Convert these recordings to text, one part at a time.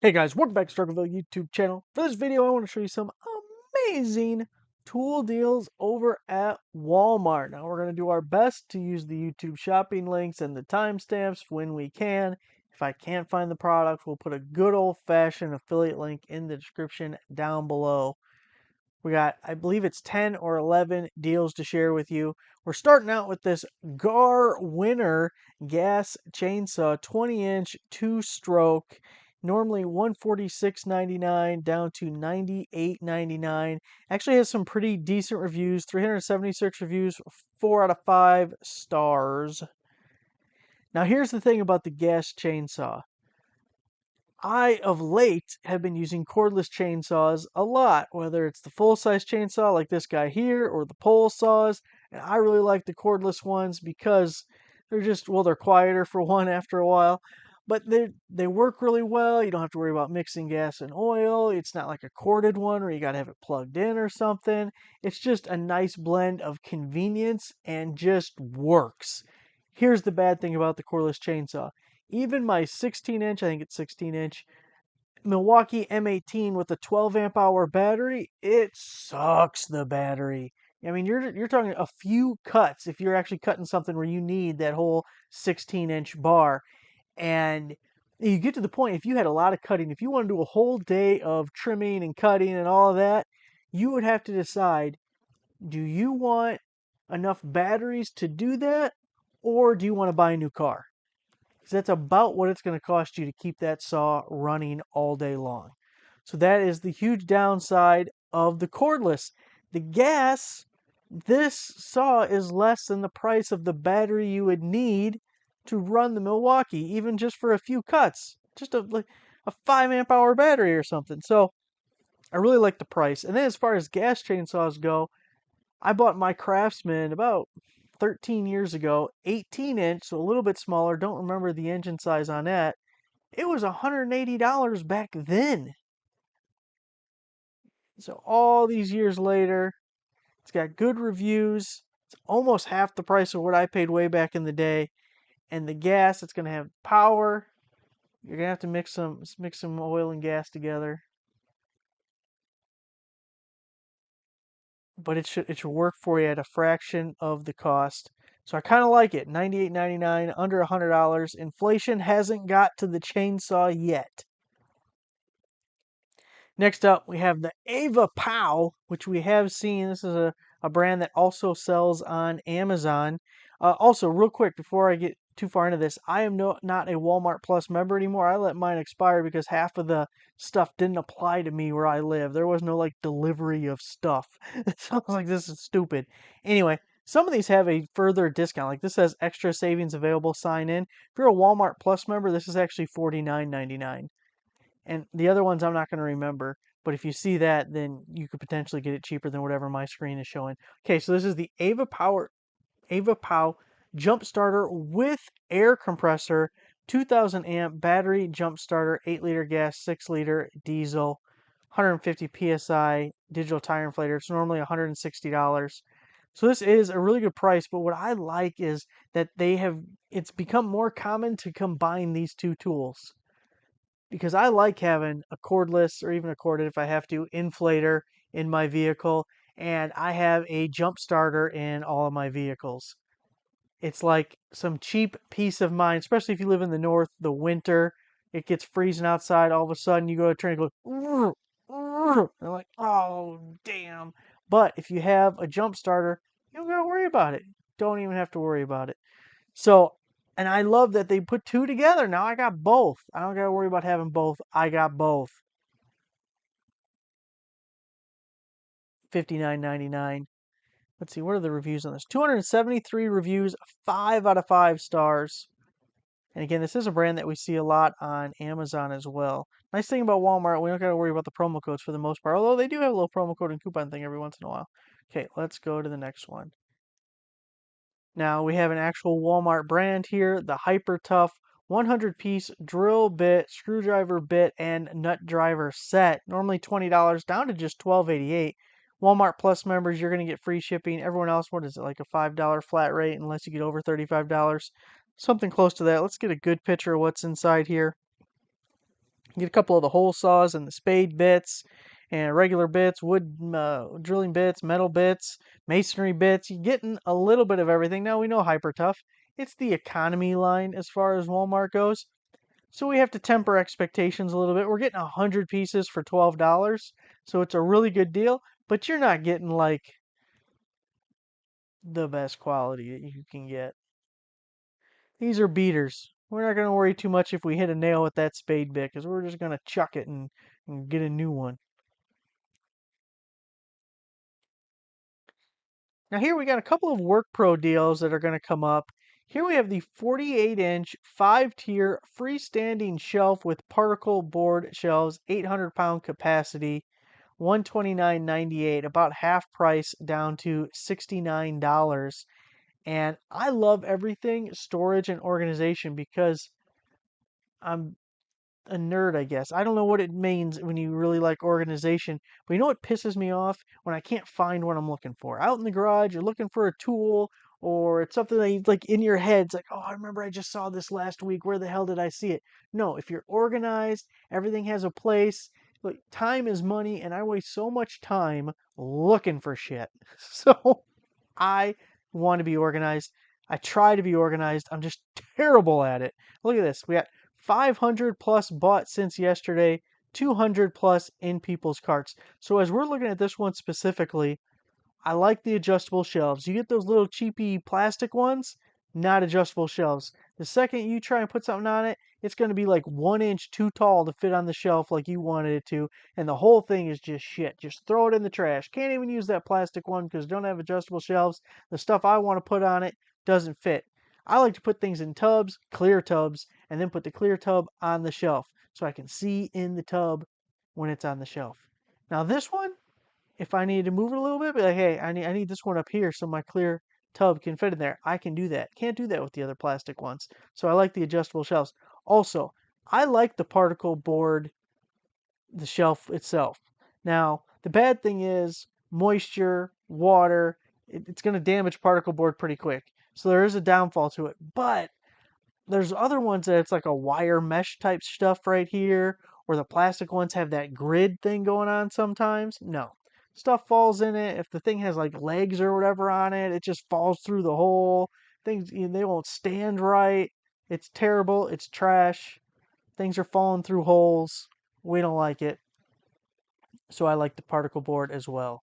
Hey guys, welcome back to Struggleville YouTube channel. For this video, I want to show you some amazing tool deals over at Walmart. Now, we're going to do our best to use the YouTube shopping links and the timestamps when we can. If I can't find the product, we'll put a good old-fashioned affiliate link in the description down below. We got, I believe it's 10 or 11 deals to share with you. We're starting out with this Garwin Gas Chainsaw 20-inch 2-stroke. Normally $146.99 down to $98.99. Actually has some pretty decent reviews. 376 reviews, 4 out of 5 stars. Now here's the thing about the gas chainsaw. I, of late, have been using cordless chainsaws a lot, whether it's the full-size chainsaw like this guy here or the pole saws. And I really like the cordless ones because they're just, well, they're quieter for one after a while. But they work really well. You don't have to worry about mixing gas and oil. It's not like a corded one where you got to have it plugged in or something. It's just a nice blend of convenience and just works. Here's the bad thing about the cordless chainsaw. Even my 16-inch, I think it's 16-inch, Milwaukee M18 with a 12 amp hour battery, it sucks the battery. I mean, you're talking a few cuts if you're actually cutting something where you need that whole 16-inch bar. And you get to the point, if you had a lot of cutting, if you want to do a whole day of trimming and cutting and all of that, you would have to decide, do you want enough batteries to do that, or do you want to buy a new car? Because that's about what it's going to cost you to keep that saw running all day long. So that is the huge downside of the cordless. The gas, this saw is less than the price of the battery you would need to run the Milwaukee, even just for a few cuts. Just like a 5 amp hour battery or something. So I really like the price. And then as far as gas chainsaws go, I bought my Craftsman about 13 years ago, 18-inch, so a little bit smaller. Don't remember the engine size on that. It was $180 back then. So all these years later, it's got good reviews. It's almost half the price of what I paid way back in the day. And the gas, it's going to have power. You're going to have to mix some oil and gas together. But it should work for you at a fraction of the cost. So I kind of like it. $98.99, under $100. Inflation hasn't got to the chainsaw yet. Next up, we have the Ava Pow, which we have seen. This is a brand that also sells on Amazon. Also, real quick, before I get too far into this, I am not a Walmart Plus member anymore. I let mine expire because half of the stuff didn't apply to me where I live. There was no like delivery of stuff. So I was like, this is stupid. Anyway, some of these have a further discount. Like this says extra savings available, sign in. If you're a Walmart Plus member, this is actually $49.99. And the other ones I'm not going to remember. But if you see that, then you could potentially get it cheaper than whatever my screen is showing. Okay, so this is the Ava Pow jump starter with air compressor, 2000 amp battery jump starter, 8-liter gas, 6-liter diesel, 150 psi digital tire inflator. It's normally $160. So this is a really good price, but what I like is that it's become more common to combine these two tools. Because I like having a cordless or even a corded if I have to inflator in my vehicle, and I have a jump starter in all of my vehicles. It's like some cheap peace of mind, especially if you live in the north, the winter, it gets freezing outside, all of a sudden you go to turn and go, and I'm like, oh, damn. But if you have a jump starter, you don't gotta worry about it. Don't even have to worry about it. So, and I love that they put two together. Now I got both. I don't got to worry about having both. I got both. $59.99. Let's see, what are the reviews on this? 273 reviews, 5 out of 5 stars. And again, this is a brand that we see a lot on Amazon as well. Nice thing about Walmart, we don't got to worry about the promo codes for the most part, although they do have a little promo code and coupon thing every once in a while. Okay, let's go to the next one. Now we have an actual Walmart brand here, the Hyper Tough 100-piece drill bit, screwdriver bit, and nut driver set. Normally $20, down to just $12.88. Walmart Plus members, you're going to get free shipping. Everyone else, what is it, like a $5 flat rate unless you get over $35? Something close to that. Let's get a good picture of what's inside here. Get a couple of the hole saws and the spade bits and regular bits, wood drilling bits, metal bits, masonry bits. You're getting a little bit of everything. Now we know Hyper Tough. It's the economy line as far as Walmart goes. So we have to temper expectations a little bit. We're getting 100 pieces for $12. So it's a really good deal, but you're not getting like the best quality that you can get. These are beaters. We're not going to worry too much if we hit a nail with that spade bit because we're just going to chuck it and get a new one. Now here we got a couple of WorkPro deals that are going to come up. Here we have the 48-inch 5-tier freestanding shelf with particle board shelves, 800-pound capacity, $129.98, about half price down to $69. And I love everything storage and organization because I'm a nerd, I guess. I don't know what it means when you really like organization, but you know what pisses me off? When I can't find what I'm looking for. Out in the garage, you're looking for a tool or it's something that you, like in your head, it's like, oh, I remember I just saw this last week. Where the hell did I see it? No, if you're organized, everything has a place. Look, time is money, and I waste so much time looking for shit. So I want to be organized. I try to be organized. I'm just terrible at it. Look at this. We got 500 plus bought since yesterday, 200 plus in people's carts. So as we're looking at this one specifically, I like the adjustable shelves. You get those little cheapy plastic ones, not adjustable shelves. The second you try and put something on it, it's going to be like 1 inch too tall to fit on the shelf like you wanted it to, and the whole thing is just shit. Just throw it in the trash. Can't even use that plastic one because don't have adjustable shelves. The stuff I want to put on it doesn't fit. I like to put things in tubs, clear tubs, and then put the clear tub on the shelf so I can see in the tub when it's on the shelf. Now this one, if I need to move it a little bit, be like, hey, I need this one up here so my clear tub can fit in there. I can do that. Can't do that with the other plastic ones. So I like the adjustable shelves. Also, I like the particle board, the shelf itself. Now, the bad thing is moisture, water, it's going to damage particle board pretty quick. So there is a downfall to it. But there's other ones that it's like a wire mesh type stuff right here, or the plastic ones have that grid thing going on sometimes. No. Stuff falls in it. If the thing has like legs or whatever on it, it just falls through the hole. Things, they won't stand right. It's terrible. It's trash. Things are falling through holes. We don't like it. So I like the particle board as well.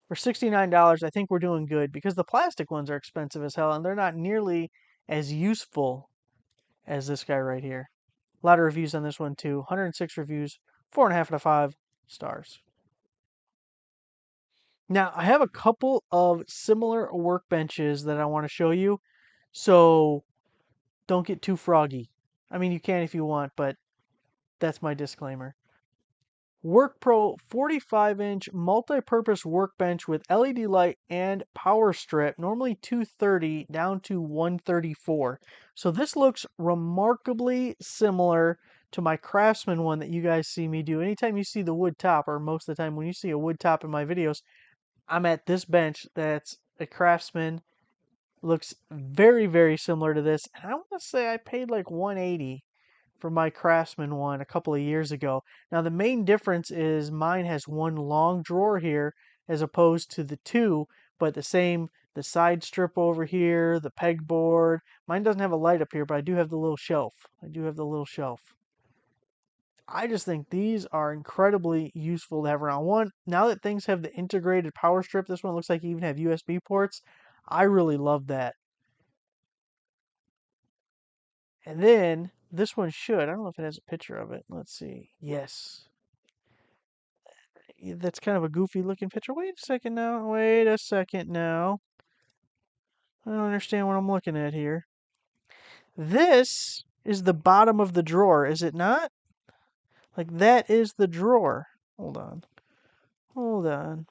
For $69, I think we're doing good because the plastic ones are expensive as hell and they're not nearly as useful as this guy right here. A lot of reviews on this one too. 106 reviews, 4.5 out of 5 stars. Now, I have a couple of similar workbenches that I want to show you, so don't get too froggy. I mean, you can if you want, but that's my disclaimer. WorkPro 45-inch multi-purpose workbench with LED light and power strip, normally 230 down to 134. So this looks remarkably similar to my Craftsman one that you guys see me do. Anytime you see the wood top, or most of the time when you see a wood top in my videos, I'm at this bench that's a Craftsman. Looks very, very similar to this. And I want to say I paid like 180 for my Craftsman one a couple of years ago. Now the main difference is mine has one long drawer here as opposed to the two, but the side strip over here, the pegboard. Mine doesn't have a light up here, but I do have the little shelf. I do have the little shelf. I just think these are incredibly useful to have around. One, now that things have the integrated power strip, this one looks like you even have USB ports. I really love that. And then this one should, I don't know if it has a picture of it. Let's see. Yes. That's kind of a goofy looking picture. Wait a second now. Wait a second now. I don't understand what I'm looking at here. This is the bottom of the drawer, is it not? Like that is the drawer. Hold on. Hold on.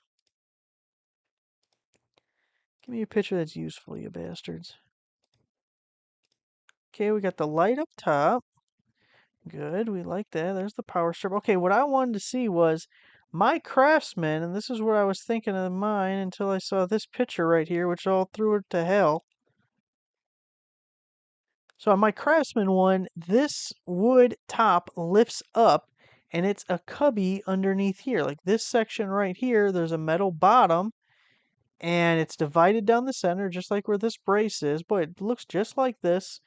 Give me a picture that's useful, you bastards. Okay, we got the light up top. Good, we like that. There's the power strip. Okay, what I wanted to see was my Craftsman, and this is what I was thinking of mine until I saw this picture right here, which all threw it to hell. So on my Craftsman one, this wood top lifts up and it's a cubby underneath here. Like this section right here, there's a metal bottom and it's divided down the center just like where this brace is, but it looks just like this.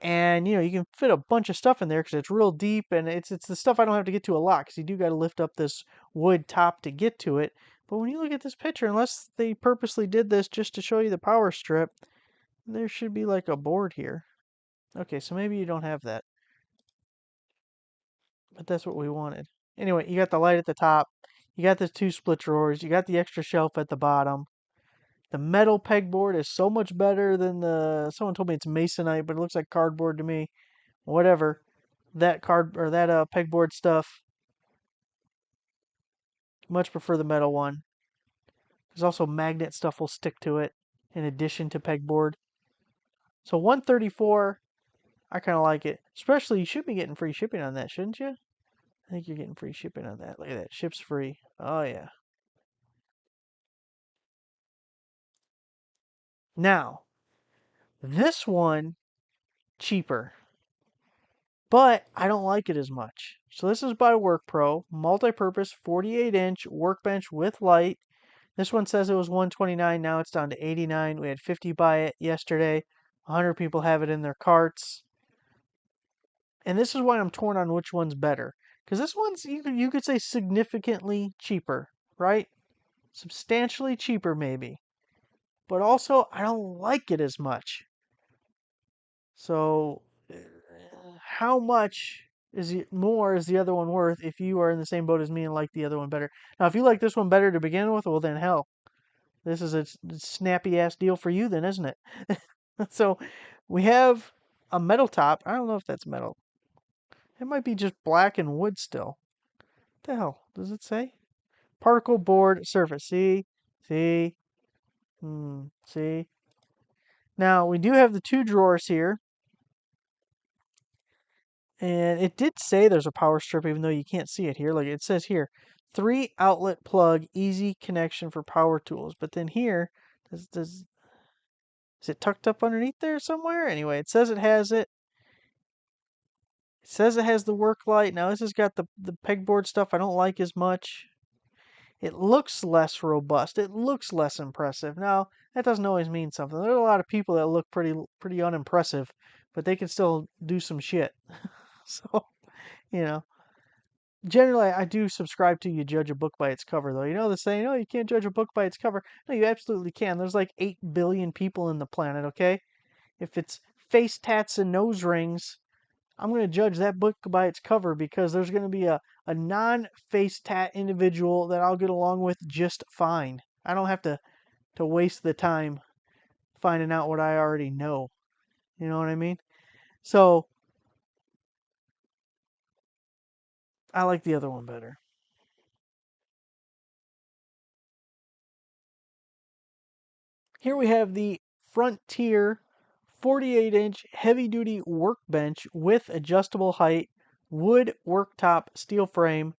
And you can fit a bunch of stuff in there because it's real deep and it's the stuff I don't have to get to a lot because you do got to lift up this wood top to get to it. But when you look at this picture, unless they purposely did this just to show you the power strip, there should be like a board here. Okay, so maybe you don't have that, but that's what we wanted. Anyway, you got the light at the top, you got the two split drawers, you got the extra shelf at the bottom. The metal pegboard is so much better than someone told me it's masonite, but it looks like cardboard to me. Whatever. That pegboard stuff, much prefer the metal one. There's also magnet stuff will stick to it in addition to pegboard. So 134, I kind of like it. Especially you should be getting free shipping on that, shouldn't you? I think you're getting free shipping on that. Look at that. Ships free. Oh, yeah. Now, this one, cheaper. But I don't like it as much. So this is by WorkPro. MultiPurpose 48-inch workbench with light. This one says it was 129. Now it's down to 89. We had 50 buy it yesterday. 100 people have it in their carts. And this is why I'm torn on which one's better. Because this one's, you could say, significantly cheaper, right? Substantially cheaper, maybe. But also, I don't like it as much. So, how much more is the other one worth if you are in the same boat as me and like the other one better? Now, if you like this one better to begin with, well, then hell, this is a snappy ass deal for you, then, isn't it? So, we have a metal top. I don't know if that's metal. It might be just black and wood still. What the hell does it say? Particle board surface. See, see. Now we do have the two drawers here, and it did say there's a power strip, even though you can't see it here. Like it says here, 3 outlet plug, easy connection for power tools. But then here, is it tucked up underneath there somewhere? Anyway, it says it has it. It says it has the work light. Now this has got the pegboard stuff I don't like as much. It looks less robust. It looks less impressive. Now, that doesn't always mean something. There are a lot of people that look pretty unimpressive, but they can still do some shit. So, you know, generally I do subscribe to you judge a book by its cover though. You know the saying, "Oh, you can't judge a book by its cover." No, you absolutely can. There's like 8 billion people in the planet, okay? If it's face tats and nose rings, I'm going to judge that book by its cover because there's going to be a non-face tat individual that I'll get along with just fine. I don't have to waste the time finding out what I already know. You know what I mean? So I like the other one better. Here we have the Frontier 48-inch heavy-duty workbench with adjustable height, wood worktop, steel frame.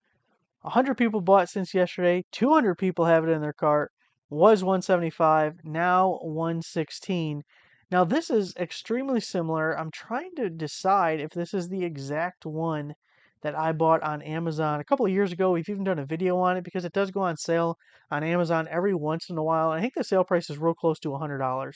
100 people bought since yesterday. 200 people have it in their cart. Was 175, now 116. Now this is extremely similar. I'm trying to decide if this is the exact one that I bought on Amazon a couple of years ago. We've even done a video on it because it does go on sale on Amazon every once in a while. I think the sale price is real close to $100.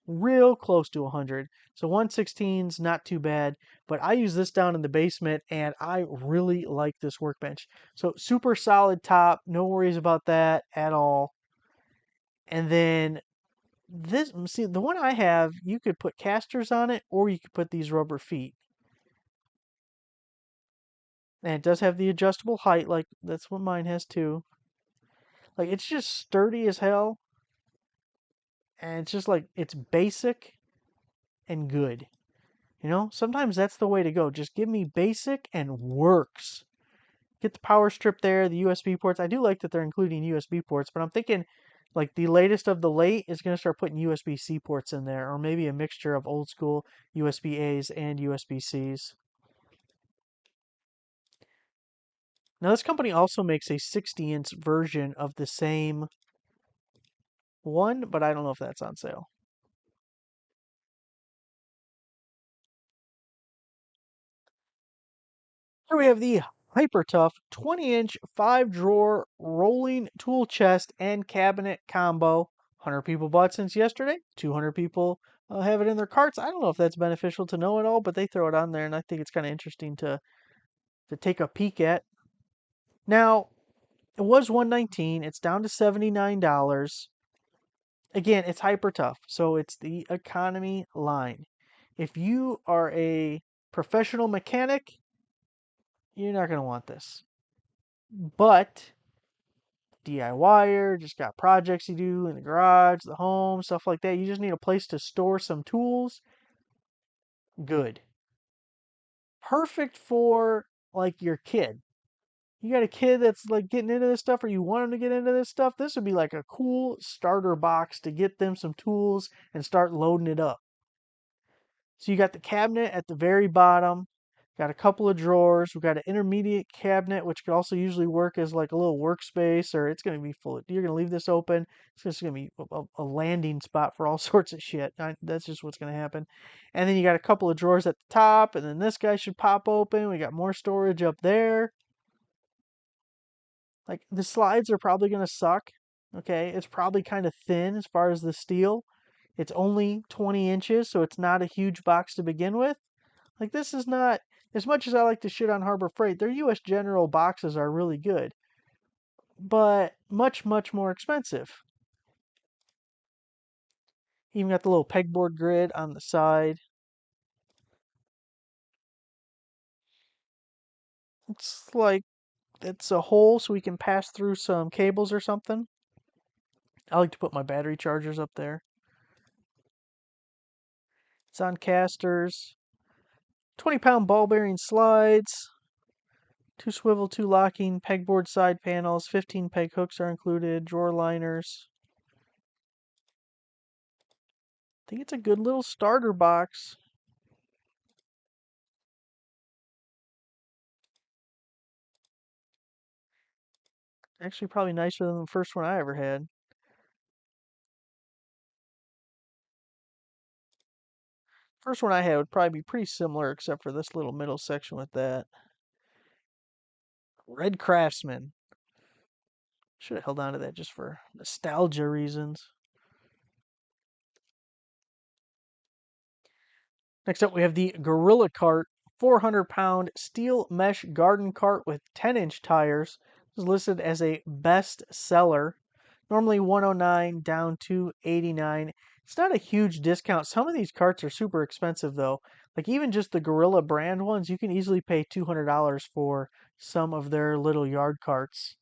Real close to 100. So 116's not too bad, but I use this down in the basement and I really like this workbench. So super solid top, no worries about that at all. And then this, see, the one I have, you could put casters on it or you could put these rubber feet. And it does have the adjustable height, like that's what mine has too. Like it's just sturdy as hell. And it's just like, it's basic and good. Sometimes that's the way to go. Just give me basic and works. Get the power strip there, the USB ports. I do like that they're including USB ports, but I'm thinking like the latest of the late is going to start putting USB-C ports in there, or maybe a mixture of old school USB-As and USB-Cs. Now this company also makes a 60-inch version of the same one, but I don't know if that's on sale. Here we have the Hyper Tough 20-inch 5-drawer rolling tool chest and cabinet combo. 100 people bought since yesterday. 200 people have it in their carts. I don't know if that's beneficial to know at all, but they throw it on there, and I think it's kind of interesting to take a peek at. Now, it was $119. It's down to $79. Again, it's Hyper Tough, so it's the economy line. If you are a professional mechanic, you're not going to want this. But DIYer, just got projects you do in the garage, the home, stuff like that. You just need a place to store some tools. Good. Perfect for like your kid. You got a kid that's like getting into this stuff or you want them to get into this stuff. This would be like a cool starter box to get them some tools and start loading it up. So you got the cabinet at the very bottom, got a couple of drawers. We've got an intermediate cabinet, which could also usually work as like a little workspace, or it's going to be full of, you're going to leave this open. It's just going to be a landing spot for all sorts of shit. That's just what's going to happen. And then you got a couple of drawers at the top, and then this guy should pop open. We got more storage up there. Like the slides are probably going to suck. Okay. It's probably kind of thin as far as the steel. It's only 20 inches, so it's not a huge box to begin with. Like this is not, as much as I like to shit on Harbor Freight, their US General boxes are really good, but much, much more expensive. Even got the little pegboard grid on the side. It's like it's a hole so we can pass through some cables or something. I like to put my battery chargers up there. It's on casters. 20-pound ball bearing slides. 2 swivel, 2 locking, pegboard side panels. 15 peg hooks are included. Drawer liners. I think it's a good little starter box. Actually, probably nicer than the first one I ever had. First one I had would probably be pretty similar, except for this little middle section with that. Red Craftsman. Should have held on to that just for nostalgia reasons. Next up, we have the Gorilla Cart 400-pound steel mesh garden cart with 10-inch tires. This is listed as a best seller. Normally 109 down to 89. It's not a huge discount. Some of these carts are super expensive though. Like even just the Gorilla brand ones, you can easily pay $200 for some of their little yard carts.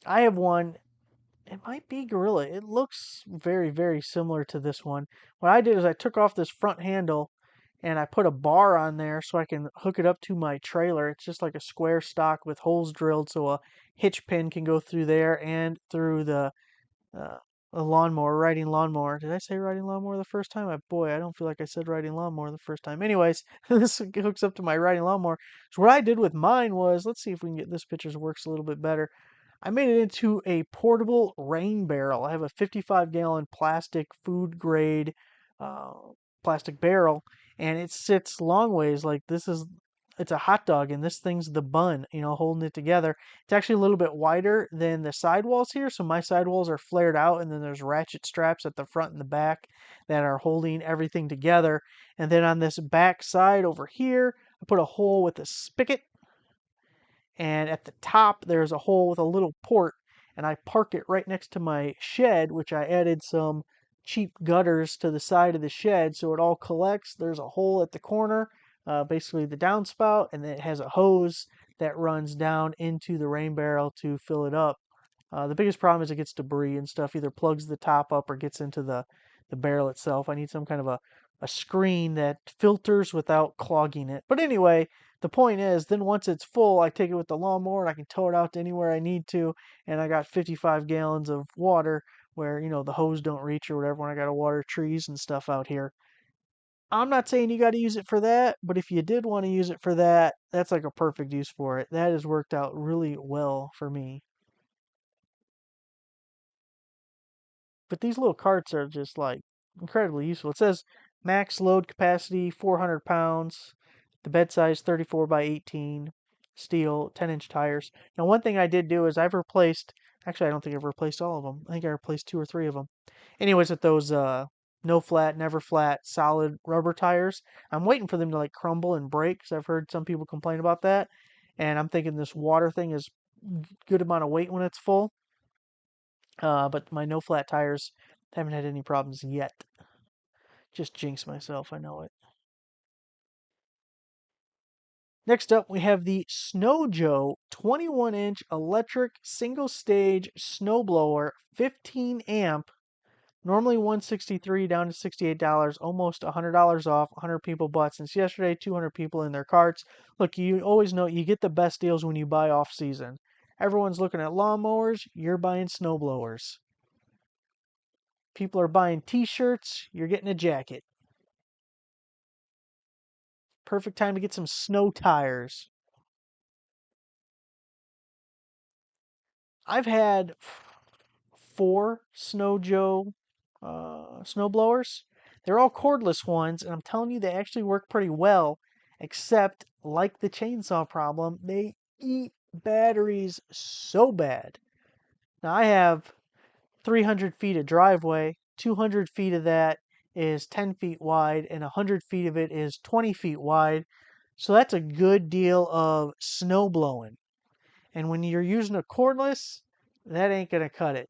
I have one. It might be Gorilla. It looks very, very similar to this one. What I did is I took off this front handle and I put a bar on there so I can hook it up to my trailer. It's just like a square stock with holes drilled so a hitch pin can go through there and through uh, a lawnmower, riding lawnmower. Did I say riding lawnmower the first time? Boy, I don't feel like I said riding lawnmower the first time. Anyways, this hooks up to my riding lawnmower. So what I did with mine was, let's see if we can get this picture works a little bit better. I made it into a portable rain barrel. I have a 55-gallon plastic food grade uh, plastic barrel, and it sits long ways. Like it's a hot dog, and this thing's the bun, holding it together. It's actually a little bit wider than the sidewalls here, so my sidewalls are flared out, and then there's ratchet straps at the front and the back that are holding everything together. And then on this back side over here, I put a hole with a spigot, and at the top there's a hole with a little port, and I park it right next to my shed, which I added some cheap gutters to the side of the shed so it all collects. There's a hole at the corner, basically the downspout, and then it has a hose that runs down into the rain barrel to fill it up. The biggest problem is it gets debris and stuff, either plugs the top up or gets into the barrel itself. I need some kind of a screen that filters without clogging it. But anyway, the point is, then once it's full, I take it with the lawnmower and I can tow it out to anywhere I need to. And I got 55 gallons of water where, the hose don't reach or whatever when I got to water trees and stuff out here. I'm not saying you got to use it for that, but if you did want to use it for that, that's like a perfect use for it. That has worked out really well for me. But these little carts are just like incredibly useful. It says max load capacity 400 pounds. The bed size 34 by 18, steel, 10-inch tires. Now, one thing I did do is I've replaced, actually, I don't think I've replaced all of them. I think I replaced 2 or 3 of them. Anyways, with those no flat, never flat, solid rubber tires, I'm waiting for them to like crumble and break because I've heard some people complain about that. And I'm thinking this water thing is good amount of weight when it's full. But my no flat tires haven't had any problems yet. Just jinx myself, I know it. Next up, we have the Snow Joe 21-inch electric single-stage snowblower, 15 amp. Normally 163 down to $68, almost $100 off. 100 people bought since yesterday, 200 people in their carts. Look, you always know you get the best deals when you buy off season. Everyone's looking at lawnmowers, you're buying snowblowers. People are buying t-shirts, you're getting a jacket. Perfect time to get some snow tires. I've had 4 Snow Joe snow blowers. They're all cordless ones, and I'm telling you, they actually work pretty well, except like the chainsaw problem, they eat batteries so bad. Now, I have 300 feet of driveway, 200 feet of that is 10 feet wide, and 100 feet of it is 20 feet wide. So that's a good deal of snow blowing. And when you're using a cordless, that ain't going to cut it.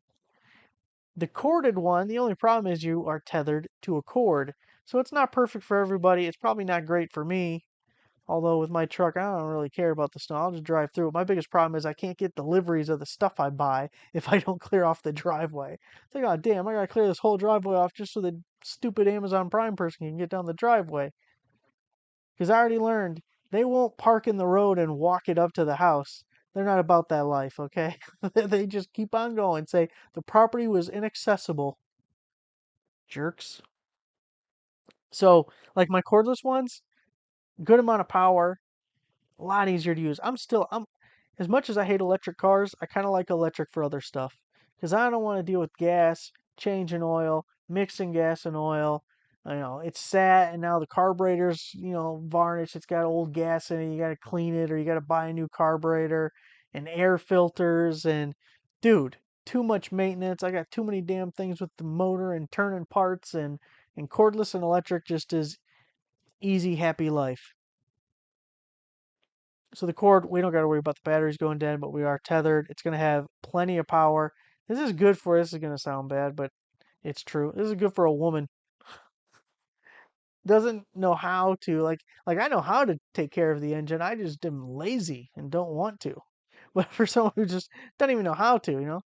The corded one, the only problem is you are tethered to a cord. So it's not perfect for everybody. It's probably not great for me. Although with my truck, I don't really care about the snow. I'll just drive through it. My biggest problem is I can't get deliveries of the stuff I buy if I don't clear off the driveway. It's like, oh, damn, I gotta clear this whole driveway off just so the stupid Amazon Prime person can get down the driveway. Because I already learned they won't park in the road and walk it up to the house. They're not about that life, okay? They just keep on going. Say the property was inaccessible. Jerks. So, like my cordless ones, good amount of power, a lot easier to use. I'm as much as I hate electric cars, I kind of like electric for other stuff because I don't want to deal with gas, changing oil, mixing gas and oil. It's sat and now the carburetor's, varnished. It's got old gas in it. You got to clean it or you got to buy a new carburetor and air filters and dude, too much maintenance. I got too many damn things with the motor and turning parts and cordless and electric just is easy, happy life. So the cord, we don't got to worry about the batteries going dead, but we are tethered. It's going to have plenty of power. This is good for, this is going to sound bad, but it's true. This is good for a woman. Doesn't know how to, like I know how to take care of the engine. I just am lazy and don't want to. But for someone who just doesn't even know how to,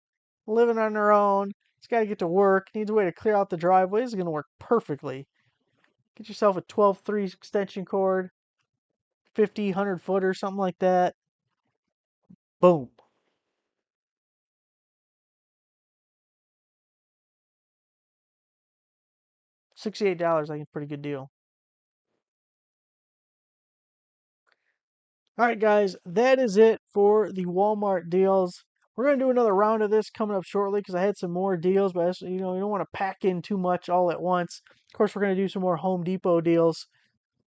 living on their own, it's got to get to work, needs a way to clear out the driveway, this is going to work perfectly. Get yourself a 12-3 extension cord, 50, 100 foot or something like that. Boom. $68, I think, a pretty good deal. All right, guys, that is it for the Walmart deals. We're going to do another round of this coming up shortly because I had some more deals, but you don't want to pack in too much all at once. Of course, we're going to do some more Home Depot deals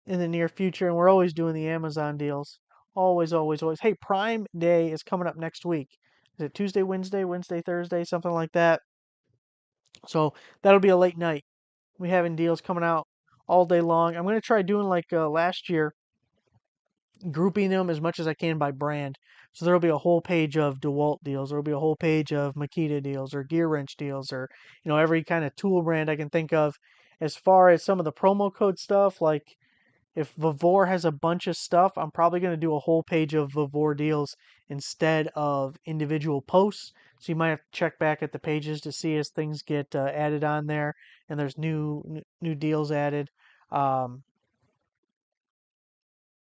in the near future, and we're always doing the Amazon deals. Always, always, always. Hey, Prime Day is coming up next week. Is it Tuesday, Wednesday, Thursday, something like that? So that'll be a late night. We having deals coming out all day long. I'm going to try doing like last year, grouping them as much as I can by brand. So there'll be a whole page of DeWalt deals. There'll be a whole page of Makita deals or Gear Wrench deals or, every kind of tool brand I can think of. As far as some of the promo code stuff, like if Vavor has a bunch of stuff, I'm probably going to do a whole page of Vavor deals instead of individual posts. So you might have to check back at the pages to see as things get added on there and there's new deals added. Um,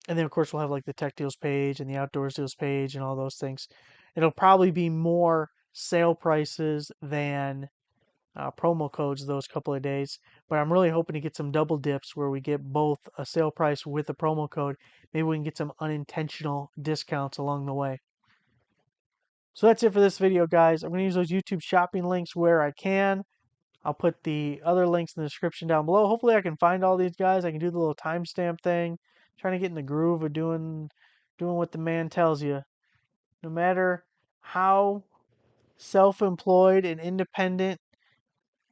and then, of course, we'll have like the tech deals page and the outdoors deals page and all those things. It'll probably be more sale prices than promo codes those couple of days. But I'm really hoping to get some double dips where we get both a sale price with a promo code. Maybe we can get some unintentional discounts along the way. So that's it for this video, guys. I'm going to use those YouTube shopping links where I can. I'll put the other links in the description down below. Hopefully I can find all these guys. I can do the little timestamp thing trying to get in the groove of doing what the man tells you. No matter how self-employed and independent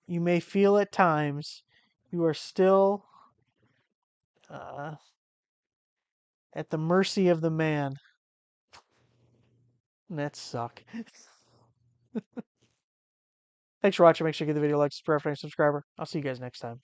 you may feel at times, you are still uh, at the mercy of the man. And that suck. Thanks for watching. Make sure you give the video a like, subscribe, and subscriber. I'll see you guys next time.